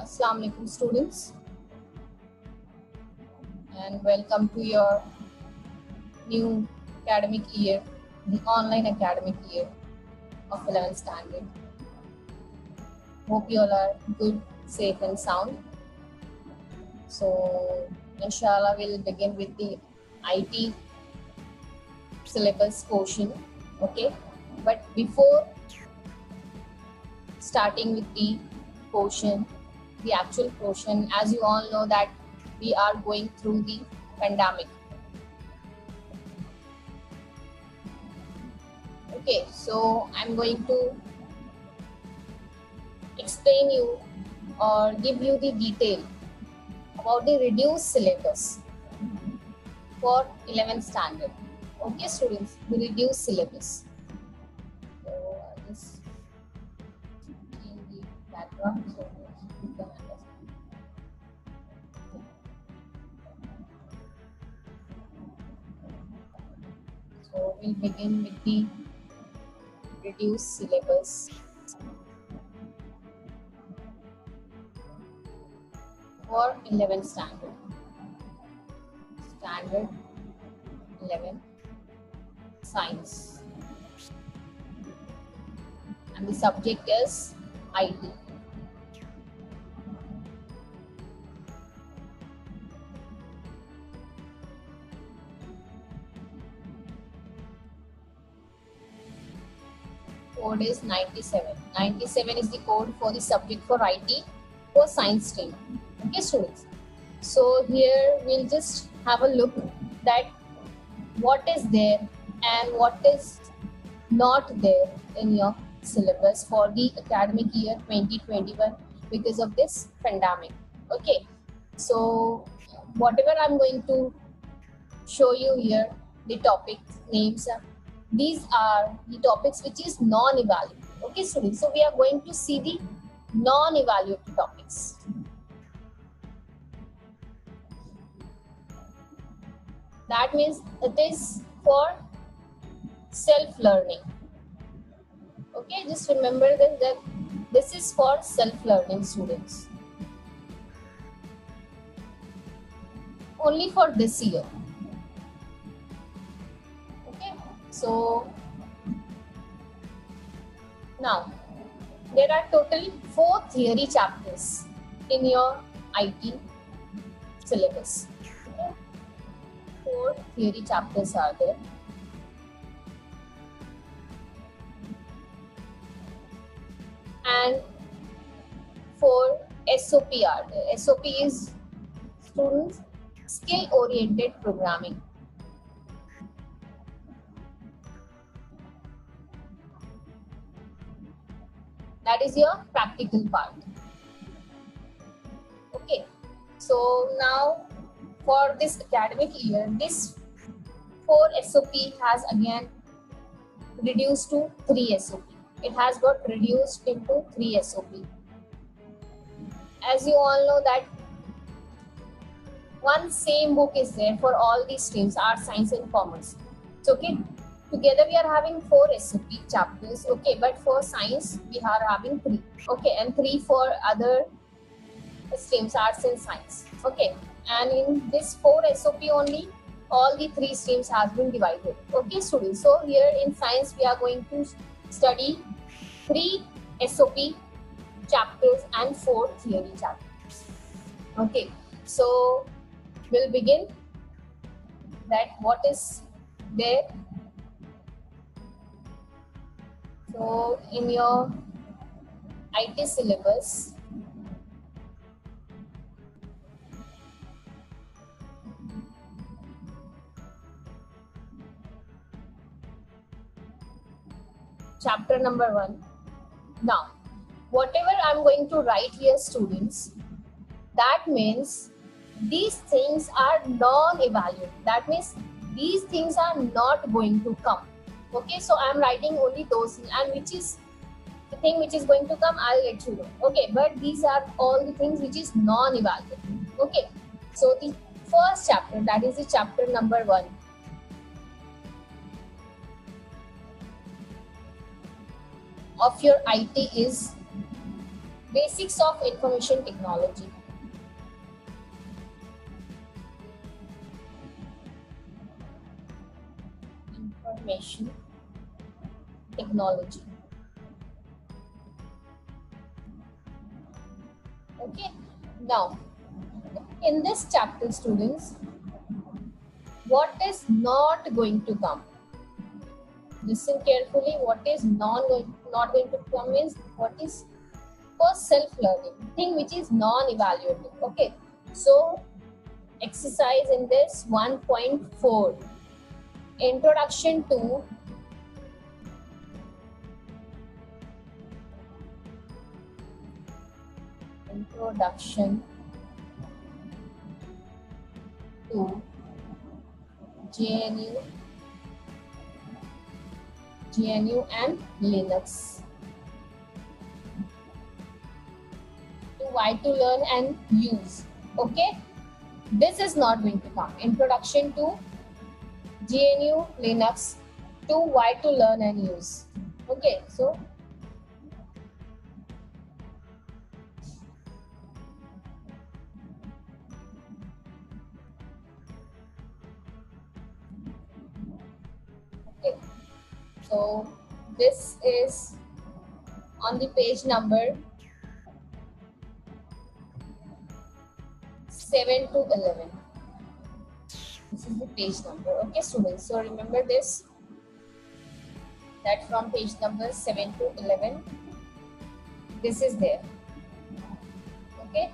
Assalamu alaikum students, and welcome to your new academic year, the online academic year of 11th standard. Hope you all are good, safe and sound. So inshallah we'll begin with the IT syllabus portion, okay? But before starting with the portion, the actual portion, as you all know that we are going through the pandemic. Okay, so I'm going to explain you or give you the detail about the reduced syllabus for 11th standard. Okay, students, the reduced syllabus. So I'll just change the background so you can understand. So we'll begin with the reduced syllabus for 11th standard. Standard 11 Science. And the subject is IT. Code is 97. 97 is the code for the subject for IT for science stream. Okay, students. So here we'll just have a look that what is there and what is not there in your syllabus for the academic year 2021 because of this pandemic. Okay, so whatever I'm going to show you here, the topic names, these are the topics which is non-evaluative. Okay, students, so we are going to see the non-evaluative topics. That means it is for self-learning. Okay, just remember that this is for self-learning students. Only for this year. Okay, so now there are total 4 theory chapters in your IT syllabus. Okay? 4 theory chapters are there. And 4 SOP are there. SOP is students skill oriented programming. That is your practical part. Okay, so now for this academic year, this 4 SOP has again reduced to 3 SOP. It has got reduced into 3 SOP. As you all know that one same book is there for all these streams, arts, science and commerce. So okay, together we are having 4 SOP chapters, okay, but for science we are having 3, okay, and 3 for other streams, arts and science, okay. And in this 4 SOP only, all the 3 streams has been divided. Okay, students. So here in science, we are going to study 3 SOP chapters and 4 theory chapters. Okay, so we'll begin that what is there. So in your IT syllabus, chapter number 1. Now, whatever I'm going to write here, students, that means these things are non-evaluative. That means these things are not going to come. Okay, so I'm writing only those things, and which is the thing which is going to come, I'll let you know. Okay, but these are all the things which is non-evaluative. Okay, so the first chapter, that is the chapter number 1. of your IT is Basics of information technology. Information technology. Okay. Now, in this chapter, students, what is not going to come? Listen carefully. What is not going to come means what is for self-learning, thing which is non-evaluative. Okay. So, exercise in this 1.4. Introduction to GNU and Linux. Why to learn and use. Okay, this is not going to come. Introduction to GNU Linux, to why to learn and use. Okay, so okay, so this is on the page number 7 to 11. This is the page number. Okay, students. So remember this, that from page number 7 to 11, this is there. Okay.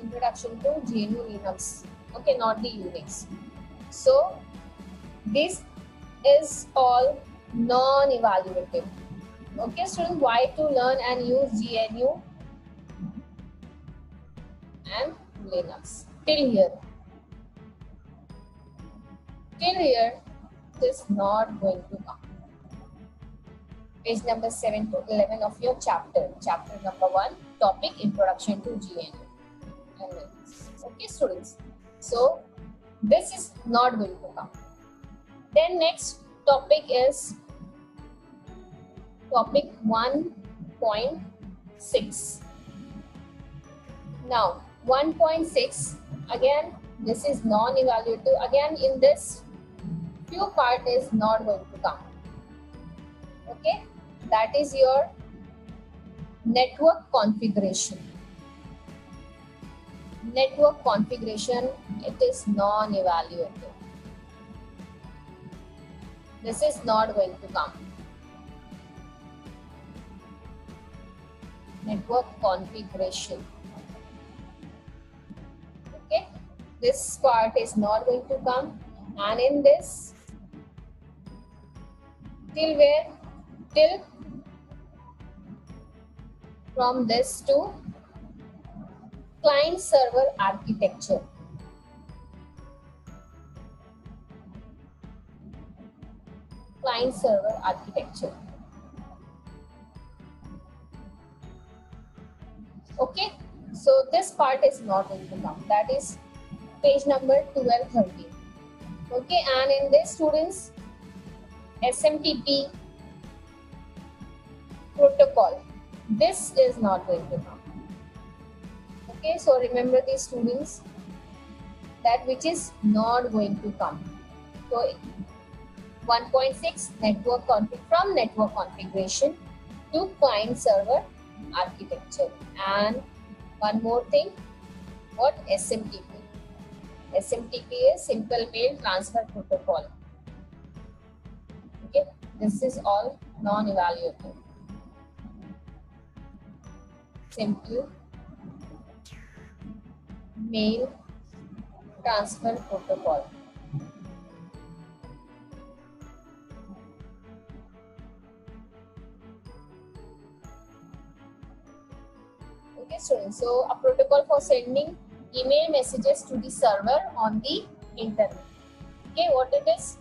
Introduction to GNU Linux. Okay, not the Unix. So this is all non-evaluative. Okay, students, why to learn and use GNU and Linux. Till here. Till here, this is not going to come. Page number 7 to 11 of your chapter. Chapter number 1, topic Introduction to GNU and Linux. Okay, students. So this is not going to come. Then next topic is topic 1.6. Now 1.6, again this is non-evaluative. Again in this few part is not going to come. Okay, that is your network configuration. Network configuration, it is non-evaluative. This is not going to come. Network configuration. Okay, this part is not going to come. And in this, till where? Till from this to client server architecture. Client server architecture. Okay, so this part is not going to come. That is page number 12-13. Okay, and in this, students, SMTP protocol, this is not going to come. Okay, so remember these, students, that which is not going to come. So 1.6, network from network configuration to client server architecture. And one more thing, what? SMTP. SMTP is Simple Mail Transfer Protocol. Okay, this is all non-evaluative. Simple Mail Transfer Protocol. Okay, students. So a protocol for sending email messages to the server on the internet. Okay, what it is?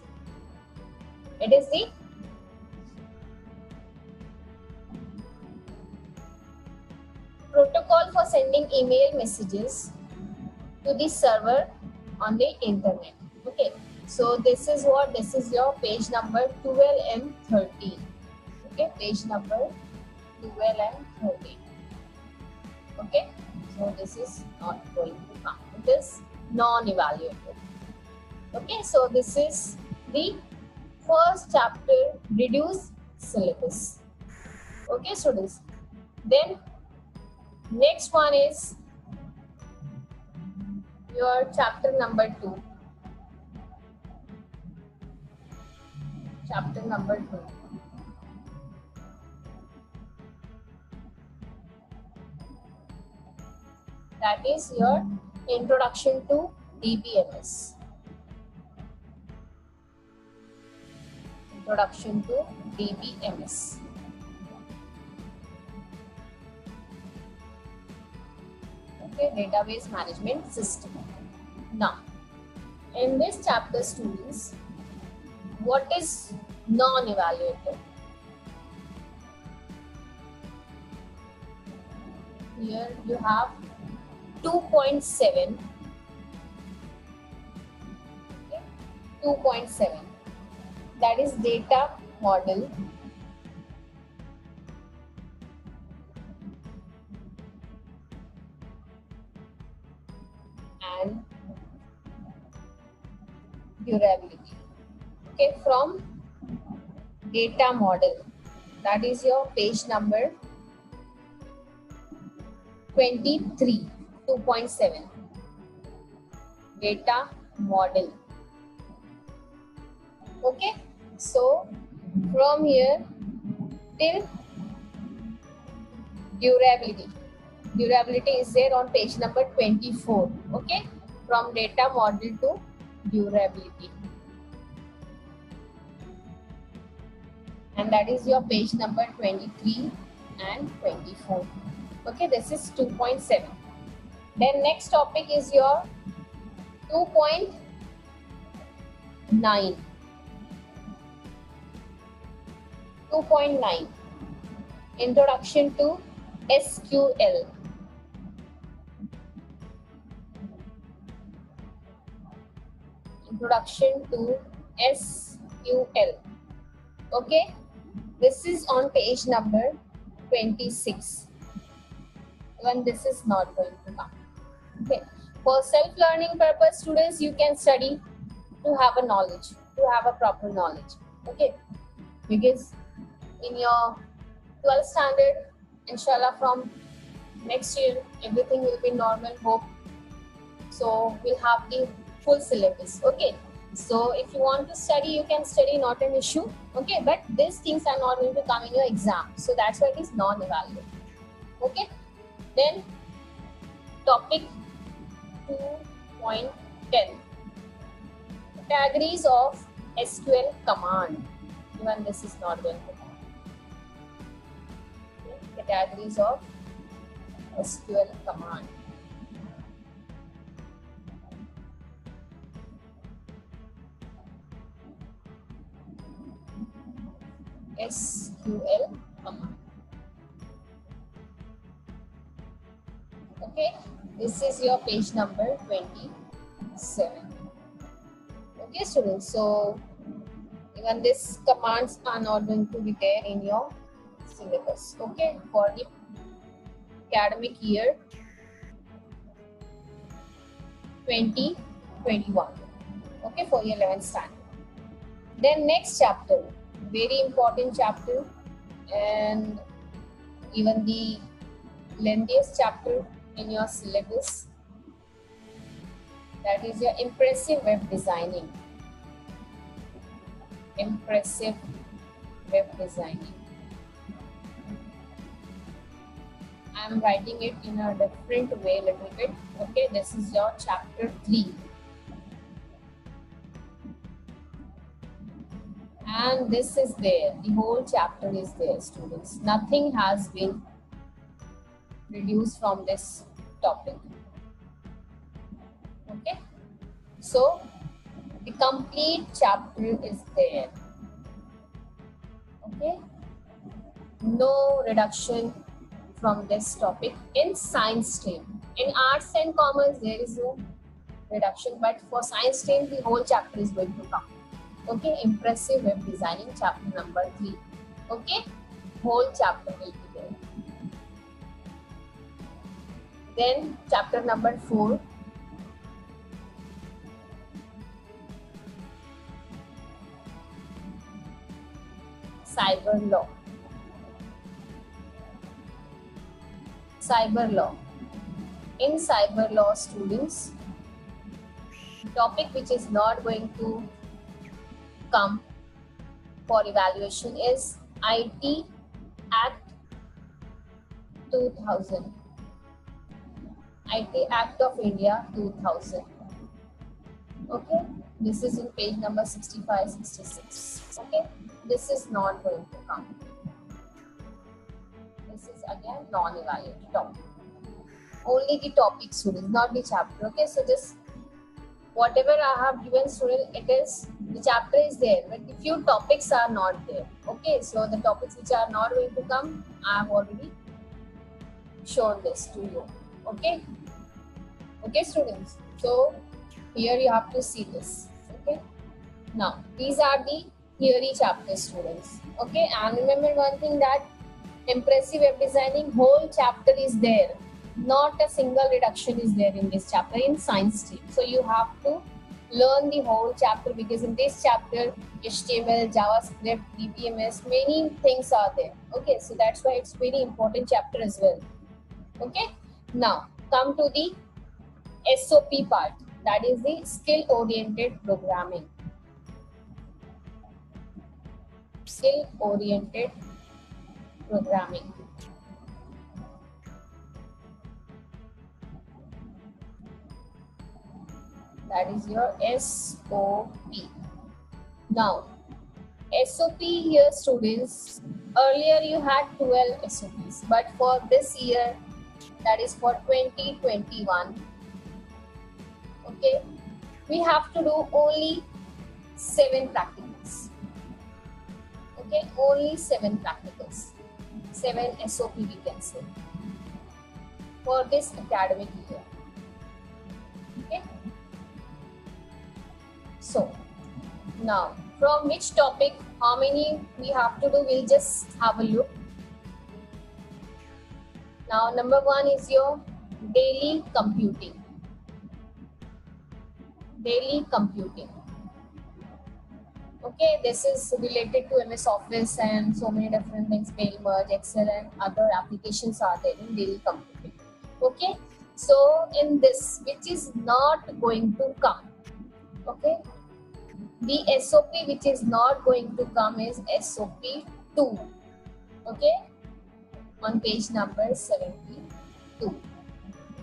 It is the protocol for sending email messages to the server on the internet. Okay, so this is what, this is your page number 12 and 13. Okay, page number 12 and 13. Okay, so this is not going to come, it is non-evaluated. Okay, so this is the first chapter, reduce syllabus. Okay, students, then next one is your chapter number 2. Chapter number 2. That is your introduction to DBMS. Introduction to DBMS. Okay, database management system. Now, in this chapter, students, what is non-evaluated? Here you have 2.7. Okay, 2.7. That is data model. And durability. Okay, from data model, that is your page number 23, 2.7. Data model. Okay, so from here till durability. Durability is there on page number 24. Okay, from data model to durability. And that is your page number 23 and 24. Okay, this is 2.7. Then next topic is your 2.9. Introduction to SQL. Introduction to SQL. Okay, this is on page number 26. Even this is not going to come. Okay, for self-learning purpose, students, you can study to have a knowledge, to have a proper knowledge. Okay, because in your 12th standard, inshallah, from next year, everything will be normal, hope. So we'll have the full syllabus. Okay, so if you want to study, you can study, not an issue. Okay, but these things are not going to come in your exam. So that's why it is non-evaluated. Okay, then topic 2.10. Categories of SQL command. Even this is not going to come. Categories of SQL command. SQL command. Okay, this is your page number 27. Okay, students, so even these commands are not going to be there in your syllabus. Okay, for the academic year 2021. Okay, for your 11th standard. Then next chapter, very important chapter, and even the lengthiest chapter in your syllabus, that is your impressive web designing. Impressive web designing. I am writing it in a different way a little bit. Okay, this is your chapter 3. And this is there, the whole chapter is there, students. Nothing has been reduced from this topic. Okay, so the complete chapter is there. Okay, no reduction from this topic in science stream. In arts and commerce, there is no reduction, but for science stream, the whole chapter is going to come. Okay, impressive web designing, chapter number 3. Okay, whole chapter will be there. Then chapter number 4. Cyber law. Cyber law. In cyber law, students, topic which is not going to come for evaluation is IT Act 2000. IT Act of India 2000. Okay, this is in page number 65-66. Okay, this is not going to come. This is again non-evaluated topic. Only the topic, students, not the chapter. Okay, so just whatever I have given, student, it is the chapter is there, but the few topics are not there. Okay, so the topics which are not going to come, I have already shown this to you. Okay, okay, students. So here you have to see this. Okay, now these are the theory chapters, students. Okay, and remember one thing, that impressive web designing whole chapter is there. Not a single reduction is there in this chapter in science stream. So you have to learn the whole chapter, because in this chapter HTML, JavaScript, DBMS, many things are there. Okay, so that's why it's very important chapter as well. Okay, now come to the SOP part, that is the skill oriented programming. Skill oriented programming. That is your SOP. Now, SOP here, students, earlier you had 12 SOPs, but for this year, that is for 2021, okay, we have to do only 7 practicals. Okay, only 7 practicals. 7 SOP we can say for this academic year. Okay. So, now from which topic, how many we have to do, we'll just have a look. Now, number 1 is your daily computing. Daily computing. Okay, this is related to MS Office and so many different things, mail merge, Excel and other applications are there in daily computing. Okay, so in this, which is not going to come, okay, the SOP which is not going to come is SOP 2, okay, on page number 72,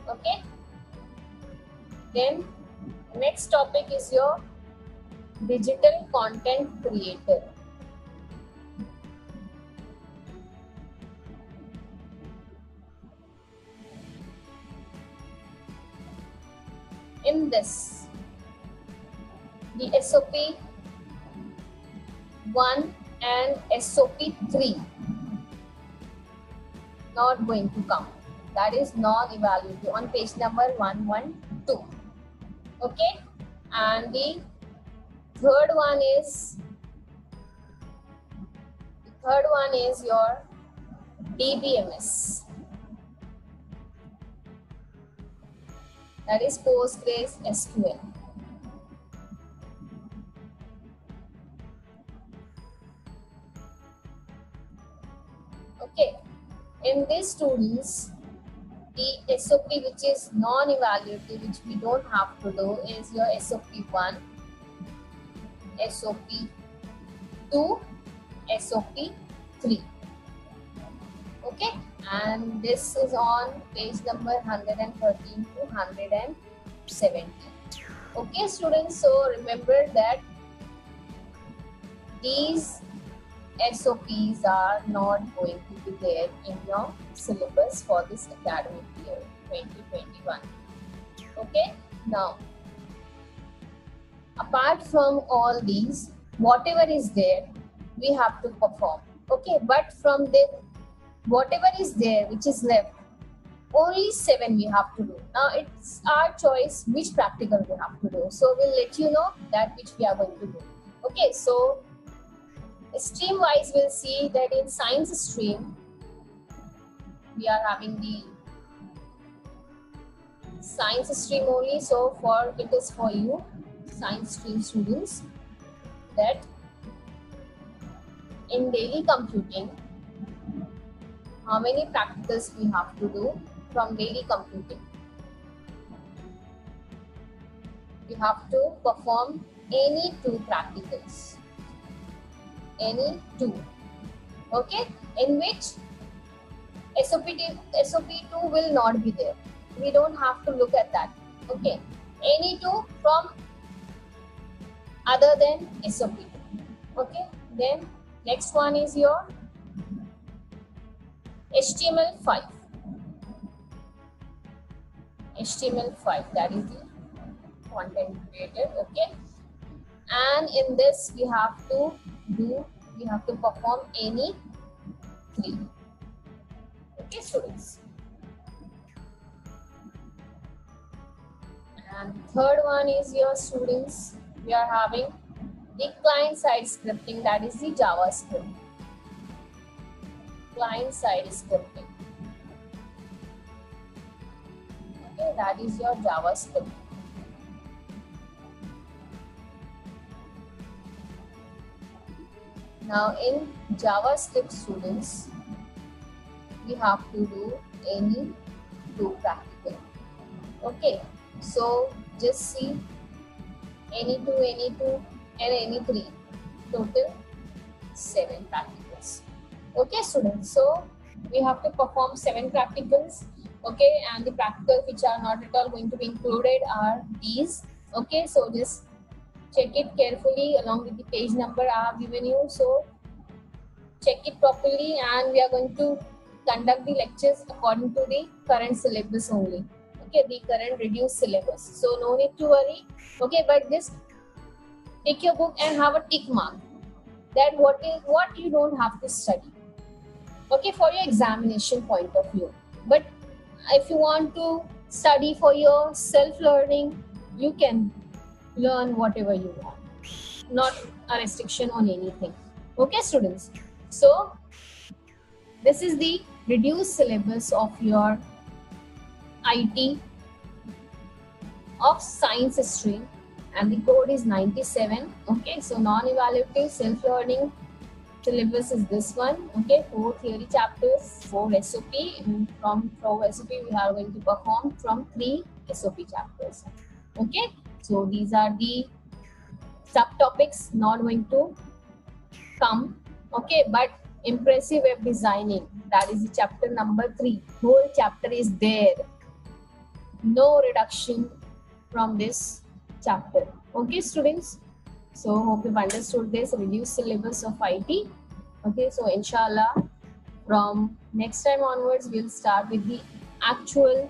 okay. Then next topic is your digital content creator. In this, the SOP 1 and SOP 3 not going to come. That is non-evaluative on page number 112. Okay, and the third one is your DBMS. That is Postgres SQL. Okay, in these students, the SOP which is non-evaluative, which we don't have to do, is your SOP 1, SOP 2, SOP 3. Okay, and this is on page number 113 to 117. Okay, students, so remember that these SOPs are not going to be there in your syllabus for this academic year 2021. Okay, now apart from all these, whatever is there, we have to perform. Okay, but from whatever is there which is left, only 7 we have to do. Now it's our choice which practical we have to do. So we'll let you know that which we are going to do. Okay, so stream wise we'll see that in science stream we are having the science stream only. So for it is for you science stream students that in daily computing, how many practicals we have to do from daily computing? You have to perform any 2 practicals. Any 2. Okay? In which SOP2 will not be there. We don't have to look at that. Okay? Any 2 from other than SOP2. Okay? Then next one is your HTML5. HTML5, that is the content created. Okay, and in this we have to perform any 3. Okay, students. And third one is your students, we are having the client-side scripting, that is the JavaScript. Client-side scripting. Okay, that is your JavaScript. Now in JavaScript students, we have to do any 2 practical. Okay, so just see any 2, and any 3. Total 7 practicals. Okay, students. So we have to perform 7 practicals. Okay, and the practicals which are not at all going to be included are these. Okay, so just check it carefully along with the page number I have given you. So check it properly, and we are going to conduct the lectures according to the current syllabus only. Okay, the current reduced syllabus. So no need to worry. Okay, but just take your book and have a tick mark that what you don't have to study. Okay, for your examination point of view. But if you want to study for your self-learning, you can learn whatever you want. Not a restriction on anything. Okay, students. So this is the reduced syllabus of your IT of science stream, and the code is 97. Okay, so non-evaluative self-learning syllabus is this one. Okay, 4 theory chapters, 4 SOP, and from 4 SOP we are going to perform from 3 SOP chapters. Okay, so these are the subtopics not going to come. Okay, but impressive web designing, that is the chapter number 3. Whole chapter is there. No reduction from this chapter. Okay, students. So hope you've understood this reduced syllabus of IT. Okay, so inshallah from next time onwards we'll start with the actual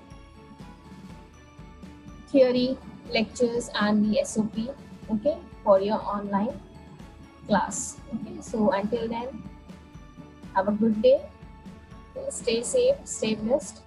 theory lectures and the SOP. Okay, for your online class. Okay, so until then, have a good day. Stay safe, stay blessed.